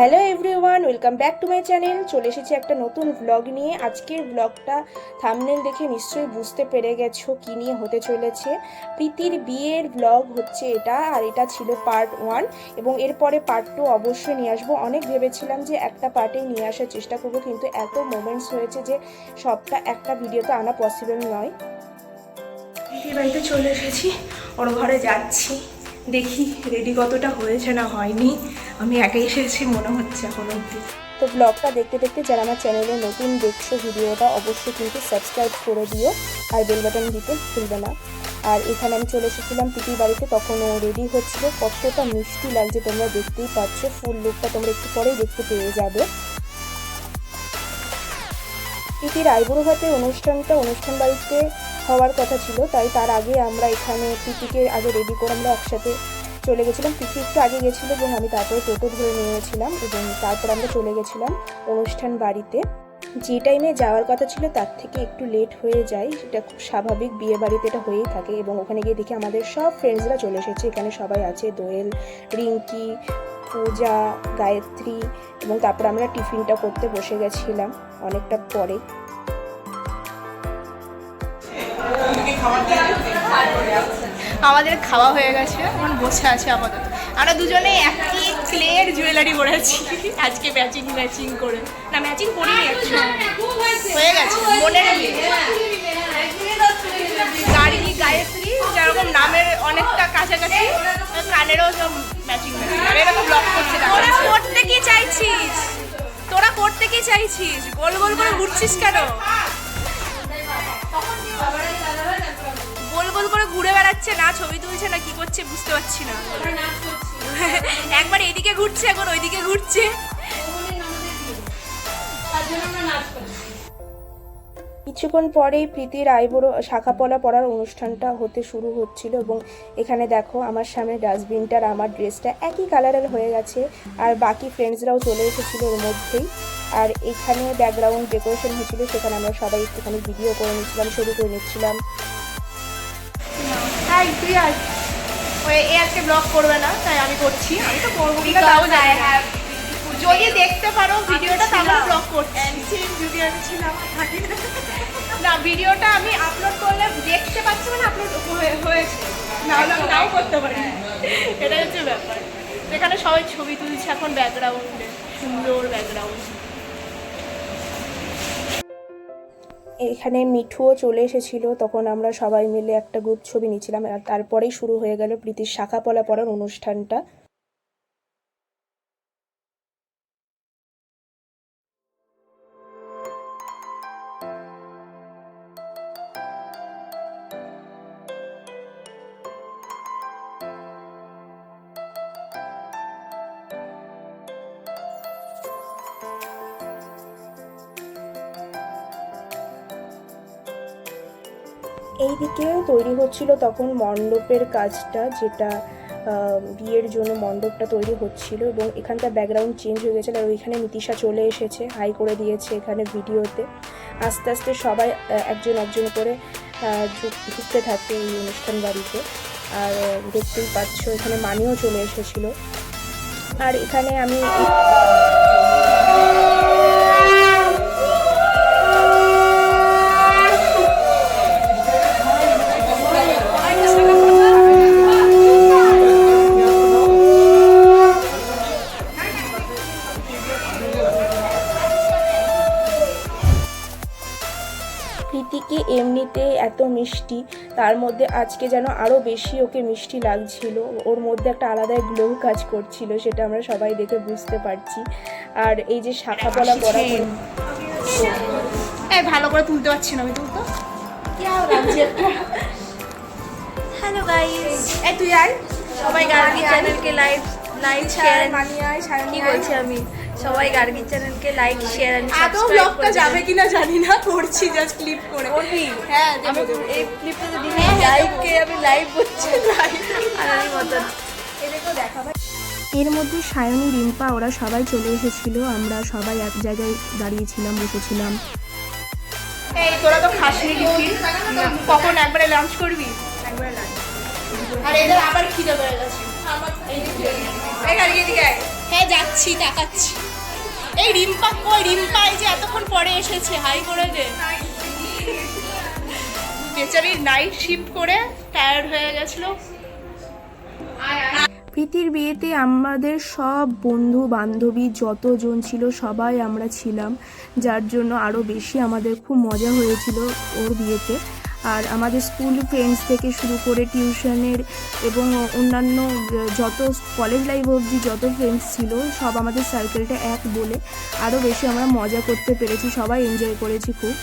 Hello everyone, welcome back to my channel. চলে এসেছি একটা নতুন ব্লগ নিয়ে। আজকের ব্লগটা থাম্বনেল দেখে নিশ্চয়ই বুঝতে পেরে গেছো কী নিয়ে হতে চলেছে। প্রীতির বিয়ের ব্লগ হচ্ছে এটা, আর এটা ছিল পার্ট 1 এবং এরপরে পার্ট 2 অবশ্যই নিয়ে আসবো। অনেক ভেবেছিলাম যে একটা পার্টেই নিয়ে আসার চেষ্টা করবো, কিন্তু এত মোমেন্টস হয়েছে যে সবটা একটা ভিডিওতে আনা পসিবল নয়। প্রীতির বাড়িতে চলে এসেছি, ওর ঘরে যাচ্ছি। দেখি রেডি কতটা হয়েছে না হয়নি। আমি একাই এসেছি মনে হচ্ছে এখন অবধি। তো ব্লগটা দেখতে দেখতে যারা আমার চ্যানেলে নতুন দেখছো ভিডিওটা অবশ্যই কিন্তু সাবস্ক্রাইব করে দিও আর বেল বাটন দিতে ভুলবে না। আর এখানে আমি চলে এসেছিলাম প্রীতির বাড়িতে, তখন ও রেডি হচ্ছিল। কতটা মিষ্টি লাগছে তোমরা দেখতেই পাচ্ছ, ফুল লুকটা তোমরা একটু পরেই দেখতে পেয়ে যাবে। প্রীতির আইবুড়ো ভাতের অনুষ্ঠান বাড়িতে হওয়ার কথা ছিল, তাই তার আগে আমরা এখানে প্রীতিকে আগে রেডি করে আমরা একসাথে চলে গেছিলাম। প্রীতি একটু আগে গেছিলো এবং আমি তারপরে টোটো ধরে নিয়েছিলাম এবং তারপর আমরা চলে গেছিলাম অনুষ্ঠান বাড়িতে। যে টাইমে যাওয়ার কথা ছিল তার থেকে একটু লেট হয়ে যায়, সেটা খুব স্বাভাবিক, বিয়ে বাড়িতে এটা হয়েই থাকে। এবং ওখানে গিয়ে দেখি আমাদের সব ফ্রেন্ডসরা চলে এসেছে। এখানে সবাই আছে, দোয়েল, রিঙ্কি, পূজা, গায়ত্রী, এবং তারপর আমরা টিফিনটা করতে বসে গেছিলাম অনেকটা পরে। আমাদের খাওয়া হয়ে গেছে, এখন বসে আছে আপাতত। আমরা দুজনে একই ক্লের জুয়েলারি পরেছি আজকে, ম্যাচিং করে। না ম্যাচিং করিনি, হয়ে গেছে মনের গায়ত্রী যেরকম নামের অনেকটা কাছাকাছি, কানেরও সব ম্যাচিং। আর এরকম ব্লক করছে। করতে কি চাইছিস তোরা, করতে কি চাইছিস? গোল গোল করে ঘুরছিস কেন? গোল গোল করে ঘুরে বেড়াচ্ছে, না ছবি তুলছে না কি করছে বুঝতে পারছি না। একবার এদিকে ঘুরছে, এখন ওইদিকে ঘুরছে। কিছুক্ষণ পরেই প্রীতির আইবুড়ো শাখাপলা পরার অনুষ্ঠানটা হতে শুরু হচ্ছিল এবং এখানে দেখো আমার সামনে ডাস্টবিনটার আমার ড্রেসটা একই কালারের হয়ে গেছে, আর বাকি ফ্রেন্ডসরাও চলে এসেছিলো ওর মধ্যেই। আর এখানে ব্যাকগ্রাউন্ড ডেকোরেশন হয়েছিল, সেখানে আমরা সবাই একটুখানি ভিডিও করে নিচ্ছিলাম, ছবি করে নিচ্ছিলাম। এ আজকে ব্লগ করবে না, তাই আমি করছি। আমি তো করবো কিনা তাও জানি না। যদি দেখতে পারো ভিডিওটা তাহলে ব্লগ করছি। যদি আমি ছিলাম থাকি না, ভিডিওটা আমি আপলোড করলে দেখতে পাচ্ছি, মানে আপলোড হয়েছে, নাহলে আমি নাও করতে পারি। এটাই হচ্ছে ব্যাপার। যেখানে সবাই ছবি তুলছে এখন ব্যাকগ্রাউন্ডে, সুন্দর ব্যাকগ্রাউন্ড। এখানে মিঠুও চলে এসেছিল, তখন আমরা সবাই মিলে একটা গ্রুপ ছবি নিচ্ছিলাম। আর তারপরেই শুরু হয়ে গেল প্রীতির শাখাপলা পরার অনুষ্ঠানটা। এইদিকে তৈরি হচ্ছিল তখন মণ্ডপের কাজটা, যেটা বিয়ের জন্য মণ্ডপটা তৈরি হচ্ছিল। এবং এখানকার ব্যাকগ্রাউন্ড চেঞ্জ হয়ে গেছে, আর ওইখানে নীতিশা চলে এসেছে, হাই করে দিয়েছে এখানে ভিডিওতে। আস্তে আস্তে সবাই একজন একজন করে ঢুকতে থাকে এই অনুষ্ঠান বাড়িতে। আর দেখতেই পাচ্ছ এখানে মানিও চলে এসেছিল। আর এখানে আমি প্রীতিকে এমনিতে এত মিষ্টি, তার মধ্যে আজকে যেন আরও বেশি ওকে মিষ্টি লাগছিল। ওর মধ্যে একটা আলাদা গ্লো কাজ করছিল, সেটা আমরা সবাই দেখে বুঝতে পারছি। আর এই যে শাখাপলা পরা, ভালো করে তুলতে পারছি না আমি, তুলতো। হ্যালো গাইস, তুই আয়। সবাই গার্গি চ্যানেলকে লাইক শেয়ার কি বলছি আমি, সবাই গার্গি চ্যানেলকে লাইক শেয়ার এন্ড আদৌ ব্লগটা যাবে কিনা জানি না, করছি জাস্ট ক্লিপ করে। হ্যাঁ, আমি এই ক্লিপটা তো দিনে লাইভকে আমি লাইভ করছি আর আমি মতন এটাকেও দেখাবো। এর মধ্যে সায়নী, রিম্পা ওরা সবাই চলে এসেছিল। আমরা সবাই এক জায়গায় দাঁড়িয়েছিলাম, বসেছিলাম। এই তোরা তো খাসনি টিফিন, কখন একবারে লাঞ্চ করবি? একবারে লাঞ্চ। আর এদের আবার খিদে পেয়ে গেছে। এই গাড়ি এদিকে আয়। হ্যাঁ যাচ্ছি, তাকাচ্ছি। এই রিম্পা কই? রিম্পা এই যে এতক্ষণ পরে এসেছে, হাই করে দে। বেচারির নাইট শিফট করে টায়ার্ড হয়ে গেছিল। প্রীতির বিয়েতে আমাদের সব বন্ধু বান্ধবী যতজন ছিল সবাই আমরা ছিলাম, যার জন্য আরও বেশি আমাদের খুব মজা হয়েছিল ওর বিয়েতে। আর আমাদের স্কুল ফ্রেন্ডস থেকে শুরু করে টিউশনের এবং অন্যান্য যত কলেজ লাইফ অবধি যত ফ্রেন্ডস ছিল সব আমাদের সার্কেলটা এক বলে আরও বেশি আমরা মজা করতে পেরেছি, সবাই এনজয় করেছি খুব।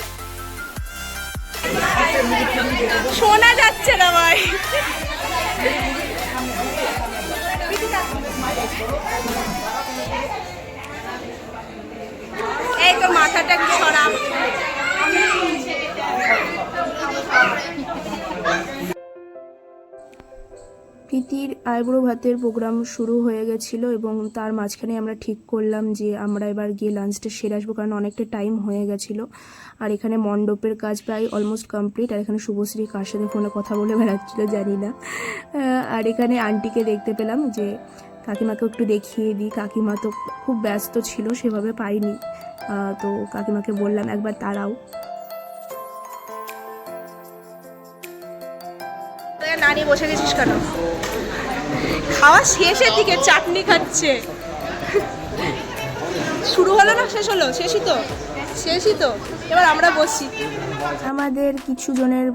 শোনা যাচ্ছে না ভাই। এই তোর মাথাটা একটু সরা। প্রীতির আইব্রো ভাতের প্রোগ্রাম শুরু হয়ে গেছিলো এবং তার মাঝখানে আমরা ঠিক করলাম যে আমরা এবার গিয়ে লাঞ্চটা সেরে আসবো, কারণ অনেকটা টাইম হয়ে গেছিলো। আর এখানে মণ্ডপের কাজ প্রায় অলমোস্ট কমপ্লিট। আর এখানে শুভশ্রী কার সাথে ফোনে কথা বলে বেড়াচ্ছিলো জানি না। আর এখানে আন্টিকে দেখতে পেলাম, যে কাকিমাকে একটু দেখিয়ে দিই। কাকিমা তো খুব ব্যস্ত ছিল, সেভাবে পাইনি। তো কাকিমাকে বললাম একবার তারাও। নানি বসে গেছিস কেন? খাওয়া শেষের দিকে চাটনি খাচ্ছে। শুরু হলো না শেষ হলো? শেষই তো। এবার আমরা বসি। আমাদের কিছু জনের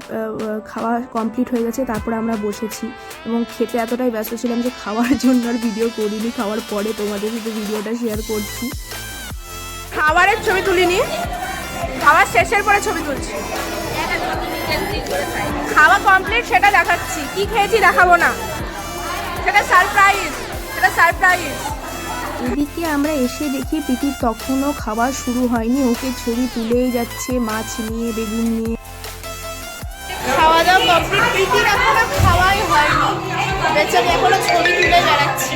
খাওয়া কমপ্লিট হয়ে গেছে, তারপরে আমরা বসেছি এবং খেতে এতটাই ব্যস্ত ছিলাম যে খাওয়ার জন্য আর ভিডিও করিনি। খাওয়ার পরে তোমাদের সাথে ভিডিওটা শেয়ার করছি। খাবারের ছবি তুলিনি, খাওয়ার শেষের পরে ছবি তুলছি। খাওয়া কমপ্লিট সেটা দেখাচ্ছি, কি খেয়েছি দেখাবো না, সেটা সারপ্রাইজ। এদিকে আমরা এসে দেখি প্রীতির তখনও খাওয়া শুরু হয়নি, ওকে ছবি তুলেই যাচ্ছে মাছ নিয়ে, বেগুন নিয়ে। খাওয়া দাওয়া কমপ্লিট, প্রীতির এখনো খাওয়াই হয়নি, বেচারি এখনো ছবি তুলে বেড়াচ্ছে।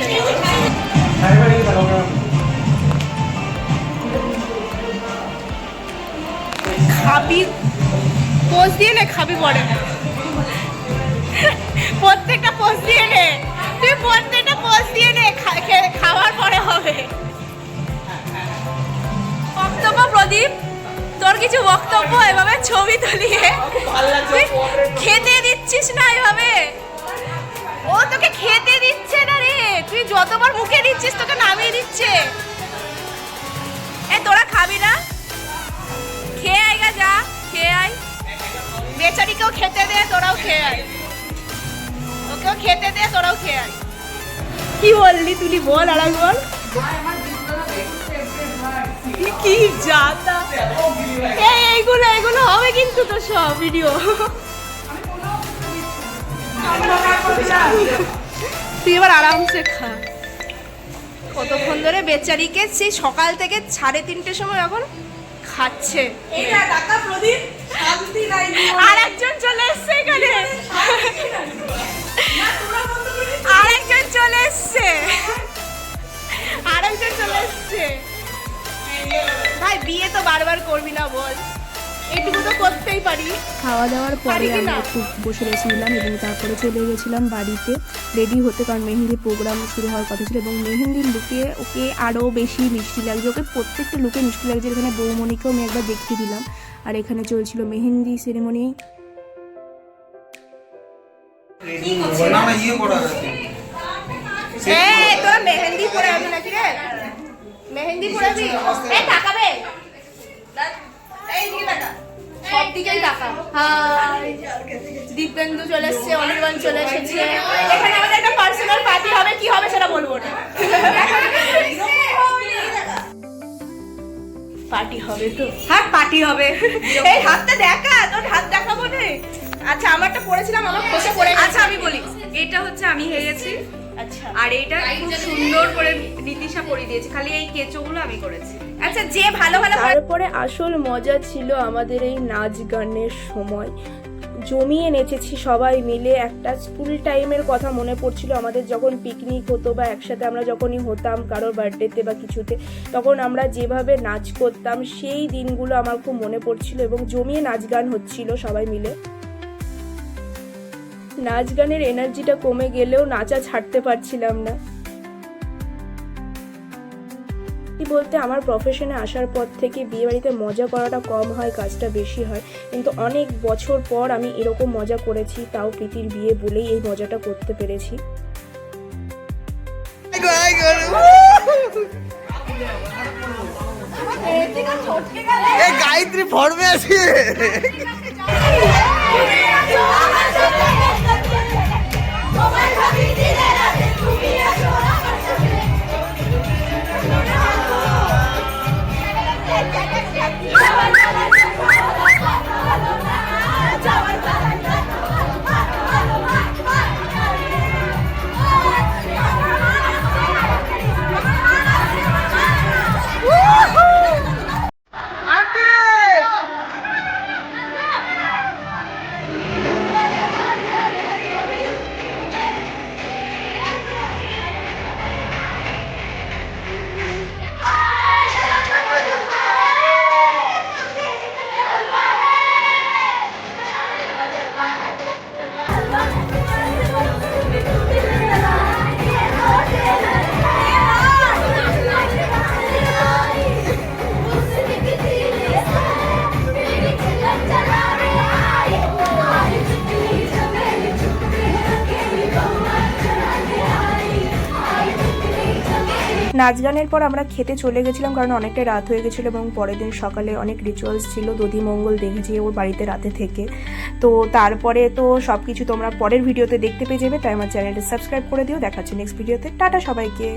খাবি পোজ দিয়ে নে, খাবি পরে। প্রত্যেকটা পোজ দিয়ে নে, তুই প্রত্যেকটা পোজ দিয়ে নে, খাওয়ার পরে হবে। বক্তব্য প্রদীপ, তোর কিছু বক্তব্য? এভাবে ছবি তুলিয়ে তুই খেতে দিচ্ছিস না, এভাবে ও তোকে খেতে দিচ্ছে না রে, তুই যতবার মুখে দিচ্ছিস তোকে নামিয়ে দিচ্ছে। এ তোরা খাবি না? খেয়ে আয় গা, যা খেয়ে আয়। বেচারিকেও খেতে দে, তোরাও খেয়ে আয়। ওকেও খেতে দে, তোরাও খেয়ে আয়। কি বললি তুই? বল আর বল। কি যাতা! এইগুলো হবে কিন্তু তো সব ভিডিও। তুই এবার আরামসে খা। কতক্ষণ ধরে বেচারিকে সেই সকাল থেকে 3:30 সময় এখন খাচ্ছে। আর একজন চলে এসছে এখানে, আরেকজন চলে এসছে। ভাই বিয়ে তো বারবার করবি না বল, এটুকু তো করতেই পারি। খাওয়া দাওয়ার পরে আমরা একটু বসে রেস্ট নিলাম এবং তারপরে চলে গেছিলাম বাড়িতে রেডি হতে, কারণ মেহেন্দির প্রোগ্রাম শুরু হওয়ার কথা ছিল। এবং মেহেন্দির লুকে ওকে আরও বেশি মিষ্টি লাগছে, ওকে প্রত্যেকটা লুকে মিষ্টি লাগছে। এখানে বৌমণিকেও আমি একবার দেখিয়ে দিলাম। আর এখানে চলছিল মেহেন্দি সেরেমনি। তোরা মেহেন্দি পরে আসবি নাকি রে? মেহেন্দি পরেছি, এই তাকাবে, এই দিকে তাকা, সব দিকেই তাকা। দীপেন্দু চলে এসছে, অনির্বাণ চলে এসেছে। এখানে আমাদের একটা পার্সোনাল পার্টি হবে, কি হবে সেটা বলবো না। পার্টি হবে তো? হ্যাঁ পার্টি হবে। এই হাতটা দেখা, তোর হাত দেখাবো না। আচ্ছা আমারটা পড়েছিলাম, আমার খোসা পড়ে গেছে। আচ্ছা আমি বলি, এটা হচ্ছে আমি হয়ে গেছি। আচ্ছা, আর এটা খুব সুন্দর করে নীতিশা পরিয়ে দিয়েছে, খালি এই কেচোগুলো আমি করেছি। আচ্ছা যে ভালো ভালো। তারপরে আসল মজা ছিল আমাদের এই নাচ গানের সময়। জমিয়ে নেচেছি সবাই মিলে। একটা স্কুল টাইমের কথা মনে পড়ছিল আমাদের, যখন পিকনিক হতো বা একসাথে আমরা যখনই হতাম কারোর বার্থডেতে বা কিছুতে, তখন আমরা যেভাবে নাচ করতাম সেই দিনগুলো আমার খুব মনে পড়ছিল এবং জমিয়ে নাচ গান হচ্ছিল সবাই মিলে। নাচ গানের এনার্জিটা কমে গেলেও নাচা ছাড়তে পারছিলাম না। বলতে আমার প্রফেশনে আসার পর থেকে বিয়েবাড়িতে মজা করাটা কম হয়, কাজটা বেশি হয়, কিন্তু অনেক বছর পর আমি এরকম মজা করেছি, তাও প্রীতির বিয়ে বলেই এই মজাটা করতে পেরেছি। গায়ত্রী ফর্মে আছে। নাচ গানের পর আমরা খেতে চলে গেছিলাম, কারণ অনেকটা রাত হয়ে গেছিলো এবং পরের দিন সকালে অনেক রিচুয়ালস ছিল, দধিমঙ্গল দেখেছি ওর বাড়িতে রাতে থেকে। তো তারপরে তো সব কিছু তোমরা পরের ভিডিওতে দেখতে পেয়ে যাবে, তাই আমার চ্যানেলটা সাবস্ক্রাইব করে দিও। দেখাচ্ছি নেক্সট ভিডিওতে। টাটা সবাইকে।